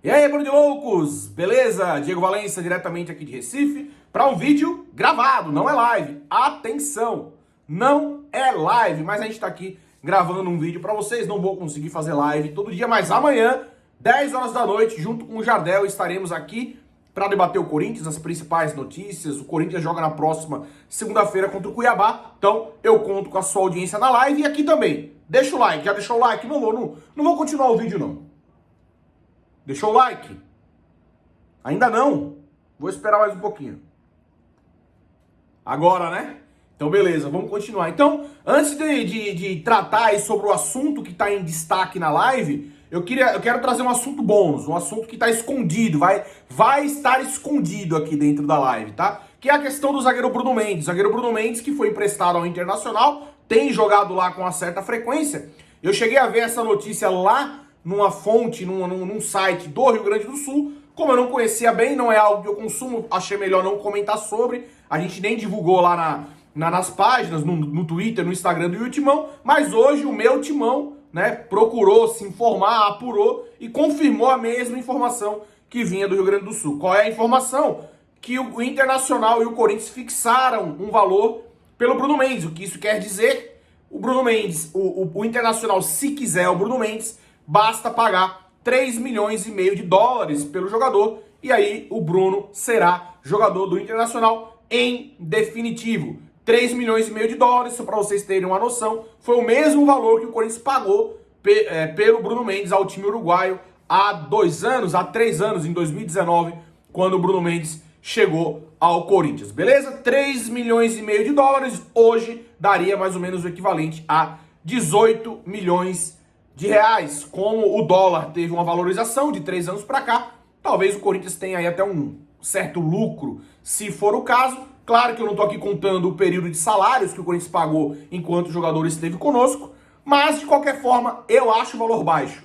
E aí, bando de loucos, beleza? Diego Valença, diretamente aqui de Recife, para um vídeo gravado, não é live. Atenção, não é live, mas a gente tá aqui gravando um vídeo para vocês. Não vou conseguir fazer live todo dia, mas amanhã, 10 horas da noite, junto com o Jardel, estaremos aqui para debater o Corinthians, as principais notícias. O Corinthians joga na próxima segunda-feira contra o Cuiabá, então eu conto com a sua audiência na live e aqui também. Deixa o like, já deixou o like? Não vou continuar o vídeo não. Deixou o like? Ainda não? Vou esperar mais um pouquinho. Agora, né? Então, beleza, vamos continuar. Então, antes de tratar aí sobre o assunto que está em destaque na live, eu quero trazer um assunto bônus, um assunto que está escondido, vai estar escondido aqui dentro da live, tá? Que é a questão do zagueiro Bruno Mendes. Zagueiro Bruno Mendes, que foi emprestado ao Internacional, tem jogado lá com uma certa frequência. Eu cheguei a ver essa notícia lá numa fonte, num site do Rio Grande do Sul. Como eu não conhecia bem, não é algo que eu consumo, achei melhor não comentar sobre. A gente nem divulgou lá nas páginas, no Twitter, no Instagram do Timão, mas hoje o meu Timão, né, procurou se informar, apurou e confirmou a mesma informação que vinha do Rio Grande do Sul. Qual é a informação? Que o Internacional e o Corinthians fixaram um valor pelo Bruno Mendes. O que isso quer dizer? O Bruno Mendes, o Internacional, se quiser o Bruno Mendes, basta pagar 3 milhões e meio de dólares pelo jogador e aí o Bruno será jogador do Internacional em definitivo. 3 milhões e meio de dólares, só para vocês terem uma noção, foi o mesmo valor que o Corinthians pagou pelo Bruno Mendes ao time uruguaio há 3 anos, em 2019, quando o Bruno Mendes chegou ao Corinthians, beleza? 3 milhões e meio de dólares, hoje daria mais ou menos o equivalente a 18 milhões de reais. Como o dólar teve uma valorização de 3 anos para cá, talvez o Corinthians tenha aí até um certo lucro, se for o caso. Claro que eu não tô aqui contando o período de salários que o Corinthians pagou enquanto o jogador esteve conosco, mas de qualquer forma eu acho o valor baixo.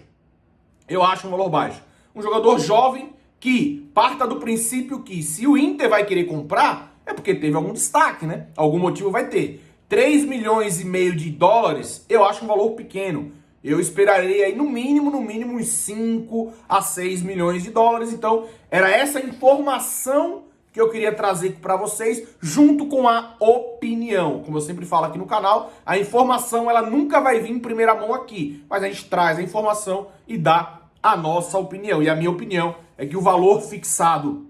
Eu acho um valor baixo. Um jogador jovem que parta do princípio que se o Inter vai querer comprar, é porque teve algum destaque, né? Algum motivo vai ter. 3 milhões e meio de dólares, eu acho um valor pequeno. Eu esperaria aí no mínimo uns 5 a 6 milhões de dólares. Então, era essa informação que eu queria trazer para vocês, junto com a opinião. Como eu sempre falo aqui no canal, a informação ela nunca vai vir em primeira mão aqui, mas a gente traz a informação e dá a nossa opinião. E a minha opinião é que o valor fixado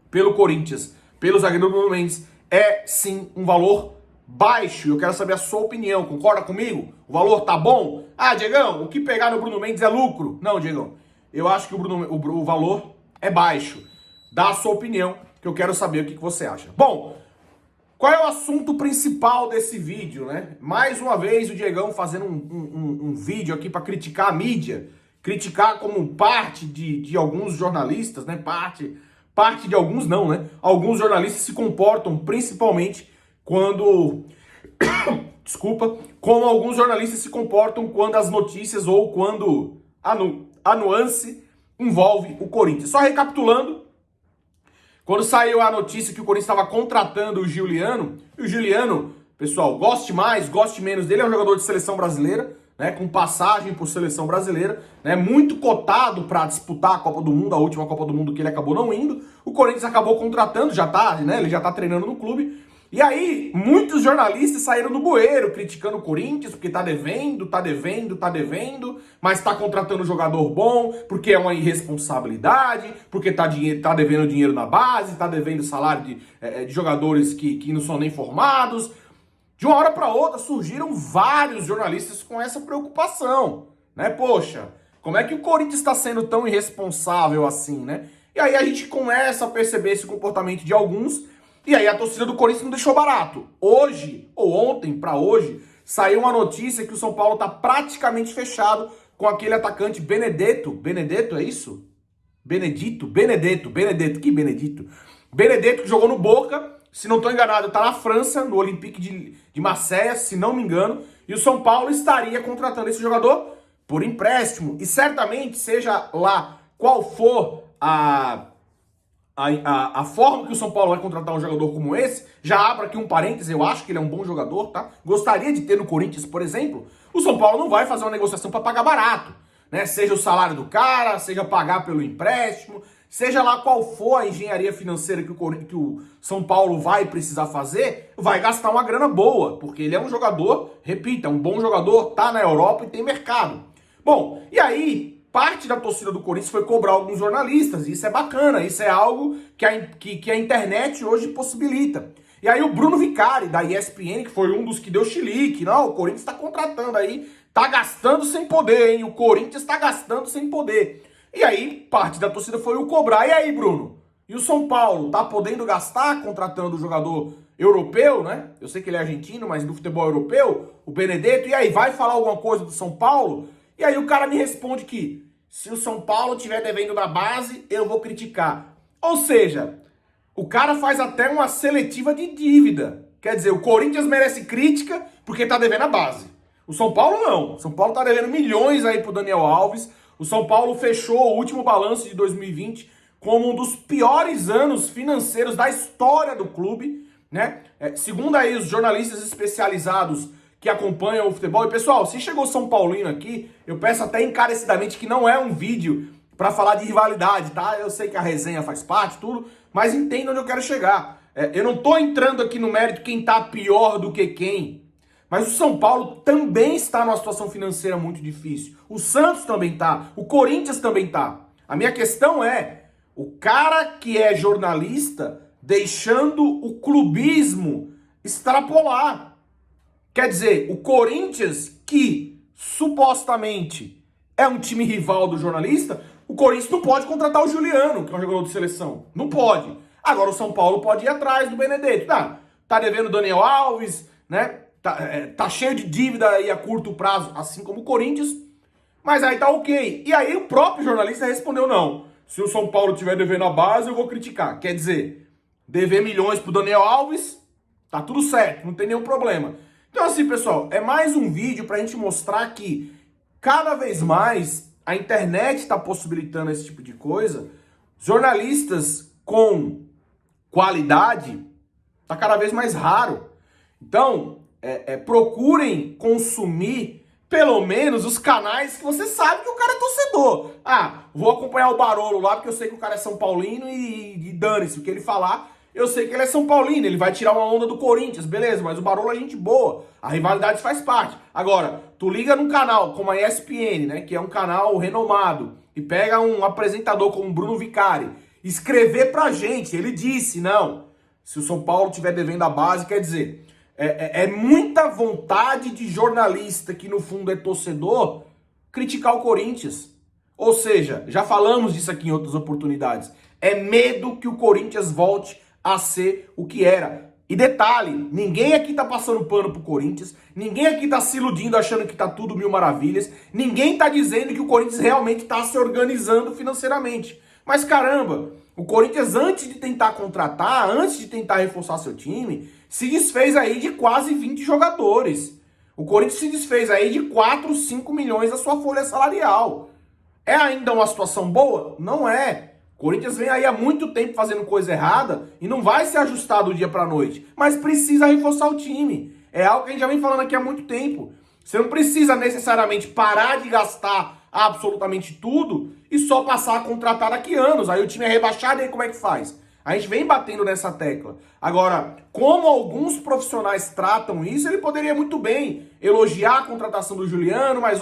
pelo Corinthians, pelo zagueiro Bruno Mendes, é sim um valor baixo. Eu quero saber a sua opinião. Concorda comigo? O valor tá bom? Ah, Diegão, o que pegar no Bruno Mendes é lucro? Não, Diegão. Eu acho que o valor é baixo. Dá a sua opinião, que eu quero saber o que você acha. Bom, qual é o assunto principal desse vídeo, né? Mais uma vez o Diegão fazendo um vídeo aqui para criticar a mídia. Criticar como parte de alguns jornalistas, né? Parte de alguns não, né? Alguns jornalistas se comportam principalmente quando... Desculpa, como alguns jornalistas se comportam quando as notícias ou quando a nuance envolve o Corinthians. Só recapitulando, quando saiu a notícia que o Corinthians estava contratando o Giuliano, e o Giuliano, pessoal, goste mais, goste menos dele, é um jogador de seleção brasileira, né, com passagem por seleção brasileira, né, muito cotado para disputar a Copa do Mundo, a última Copa do Mundo que ele acabou não indo. O Corinthians acabou contratando, ele já tá treinando no clube. E aí, muitos jornalistas saíram no bueiro criticando o Corinthians, porque tá devendo, mas tá contratando um jogador bom, porque é uma irresponsabilidade, porque tá devendo dinheiro na base, tá devendo salário de jogadores que não são nem formados. De uma hora para outra surgiram vários jornalistas com essa preocupação, né? Poxa, como é que o Corinthians está sendo tão irresponsável assim, né? E aí a gente começa a perceber esse comportamento de alguns. E aí a torcida do Corinthians não deixou barato. Hoje, ou ontem para hoje, saiu uma notícia que o São Paulo tá praticamente fechado com aquele atacante Benedetto. Benedetto, é isso? Benedetto, que Benedetto? Benedetto que jogou no Boca, se não tô enganado, tá na França, no Olympique de Marseille, se não me engano. E o São Paulo estaria contratando esse jogador por empréstimo. E certamente, seja lá qual for a forma que o São Paulo vai contratar um jogador como esse, já abro aqui um parênteses, eu acho que ele é um bom jogador, tá? Gostaria de ter no Corinthians, por exemplo. O São Paulo não vai fazer uma negociação para pagar barato. né? Seja o salário do cara, seja pagar pelo empréstimo, seja lá qual for a engenharia financeira que o São Paulo vai precisar fazer, vai gastar uma grana boa, porque ele é um jogador, repita, um bom jogador, tá na Europa e tem mercado. Bom, e aí, parte da torcida do Corinthians foi cobrar alguns jornalistas, e isso é bacana, isso é algo que a internet hoje possibilita. E aí o Bruno Vicari, da ESPN, que foi um dos que deu chilique, não, o Corinthians tá contratando aí, tá gastando sem poder, hein, o Corinthians tá gastando sem poder. E aí, parte da torcida foi o cobrar. E aí, Bruno? E o São Paulo tá podendo gastar contratando o jogador europeu, né? Eu sei que ele é argentino, mas do futebol europeu, o Benedetto. E aí, vai falar alguma coisa do São Paulo? E aí o cara me responde que se o São Paulo estiver devendo na base, eu vou criticar. Ou seja, o cara faz até uma seletiva de dívida. Quer dizer, o Corinthians merece crítica porque tá devendo a base. O São Paulo não. O São Paulo tá devendo milhões aí pro Daniel Alves. O São Paulo fechou o último balanço de 2020 como um dos piores anos financeiros da história do clube, né? Segundo aí os jornalistas especializados que acompanham o futebol. E pessoal, se chegou São Paulino aqui, eu peço até encarecidamente que não é um vídeo para falar de rivalidade, tá? Eu sei que a resenha faz parte, tudo, mas entenda onde eu quero chegar. Eu não tô entrando aqui no mérito quem tá pior do que quem. Mas o São Paulo também está numa situação financeira muito difícil. O Santos também tá. O Corinthians também tá. A minha questão é, o cara que é jornalista deixando o clubismo extrapolar. Quer dizer, o Corinthians, que supostamente é um time rival do jornalista, o Corinthians não pode contratar o Juliano, que é um jogador de seleção. Não pode. Agora o São Paulo pode ir atrás do Benedetto. Tá devendo o Daniel Alves, né? Tá cheio de dívida aí a curto prazo, assim como o Corinthians, mas aí tá ok. E aí o próprio jornalista respondeu, não, se o São Paulo tiver devendo a base, eu vou criticar. Quer dizer, dever milhões pro Daniel Alves, tá tudo certo, não tem nenhum problema. Então assim, pessoal, é mais um vídeo pra gente mostrar que cada vez mais a internet tá possibilitando esse tipo de coisa. Jornalistas com qualidade tá cada vez mais raro. Então, procurem consumir pelo menos os canais que você sabe que o cara é torcedor. Vou acompanhar o Barolo lá porque eu sei que o cara é São Paulino e dane-se o que ele falar. Eu sei que ele é São Paulino, ele vai tirar uma onda do Corinthians, beleza, mas o Barolo é gente boa, a rivalidade faz parte. Agora, tu liga num canal como a ESPN, né, que é um canal renomado, e pega um apresentador como o Bruno Vicari, escrever pra gente, ele disse, não, se o São Paulo tiver devendo a base, quer dizer... É muita vontade de jornalista que no fundo é torcedor criticar o Corinthians. Ou seja, já falamos disso aqui em outras oportunidades. É medo que o Corinthians volte a ser o que era. E detalhe, ninguém aqui tá passando pano pro Corinthians, ninguém aqui tá se iludindo achando que tá tudo mil maravilhas, ninguém tá dizendo que o Corinthians realmente tá se organizando financeiramente. Mas caramba, o Corinthians antes de tentar contratar, antes de tentar reforçar seu time, se desfez aí de quase 20 jogadores. O Corinthians se desfez aí de 4, 5 milhões da sua folha salarial. É ainda uma situação boa? Não é. O Corinthians vem aí há muito tempo fazendo coisa errada e não vai se ajustar do dia pra noite. Mas precisa reforçar o time. É algo que a gente já vem falando aqui há muito tempo. Você não precisa necessariamente parar de gastar absolutamente tudo e só passar a contratar daqui a anos. Aí o time é rebaixado e aí como é que faz? A gente vem batendo nessa tecla. Agora, como alguns profissionais tratam isso, ele poderia muito bem elogiar a contratação do Juliano, mas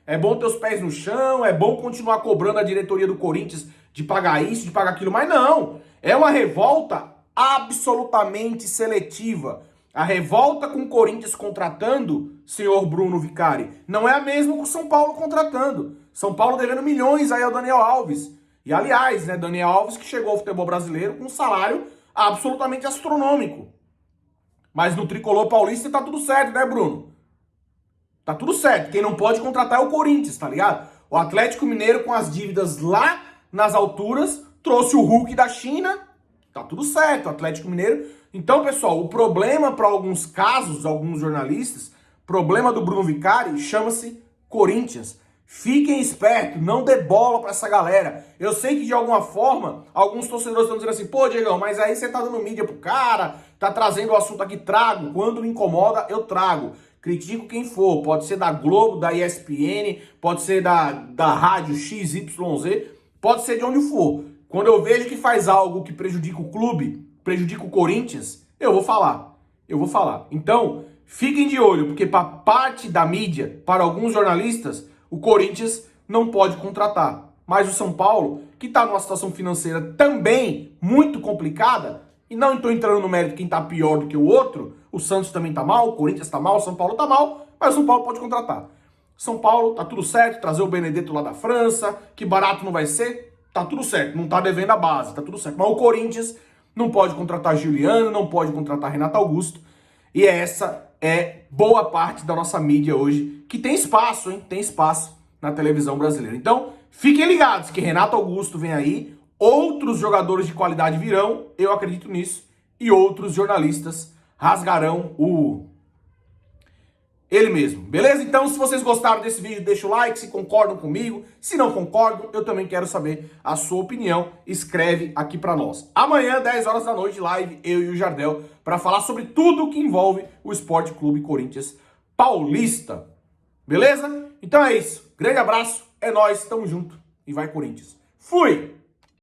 é bom ter os pés no chão, é bom continuar cobrando a diretoria do Corinthians de pagar isso, de pagar aquilo, mas não. É uma revolta absolutamente seletiva. A revolta com o Corinthians contratando, senhor Bruno Vicari, não é a mesma com o São Paulo contratando. São Paulo devendo milhões aí ao Daniel Alves. E aliás, né, Daniel Alves que chegou ao futebol brasileiro com um salário absolutamente astronômico. Mas no tricolor paulista tá tudo certo, né, Bruno? Tá tudo certo. Quem não pode contratar é o Corinthians, tá ligado? O Atlético Mineiro com as dívidas lá nas alturas trouxe o Hulk da China. Tá tudo certo, o Atlético Mineiro. Então, pessoal, o problema para alguns casos, alguns jornalistas, problema do Bruno Vicari chama-se Corinthians. Fiquem espertos, não dê bola pra essa galera. Eu sei que de alguma forma, alguns torcedores estão dizendo assim, pô, Diegão, mas aí você tá dando mídia pro cara, tá trazendo o assunto aqui, trago. Quando me incomoda, eu trago. critico quem for, pode ser da Globo, da ESPN, pode ser da rádio XYZ, pode ser de onde for. Quando eu vejo que faz algo que prejudica o clube, prejudica o Corinthians, eu vou falar. Então, fiquem de olho, porque para parte da mídia, para alguns jornalistas, o Corinthians não pode contratar. Mas o São Paulo, que está numa situação financeira também muito complicada, e não estou entrando no mérito quem está pior do que o outro, o Santos também está mal, o Corinthians está mal, o São Paulo está mal, mas o São Paulo pode contratar. São Paulo, tá tudo certo, trazer o Benedetto lá da França, que barato não vai ser, tá tudo certo, não tá devendo a base, tá tudo certo. Mas o Corinthians não pode contratar Giuliano, não pode contratar Renato Augusto, e essa é boa parte da nossa mídia hoje, que tem espaço, hein? Tem espaço na televisão brasileira. Então, fiquem ligados que Renato Augusto vem aí, outros jogadores de qualidade virão, eu acredito nisso, e outros jornalistas rasgarão ele mesmo, beleza? Então, se vocês gostaram desse vídeo, deixa o like, se concordam comigo. Se não concordam, eu também quero saber a sua opinião. Escreve aqui pra nós. Amanhã, 10 horas da noite, live, eu e o Jardel, pra falar sobre tudo que envolve o Esporte Clube Corinthians Paulista. Beleza? Então é isso. Grande abraço, é nóis, tamo junto e vai Corinthians. Fui!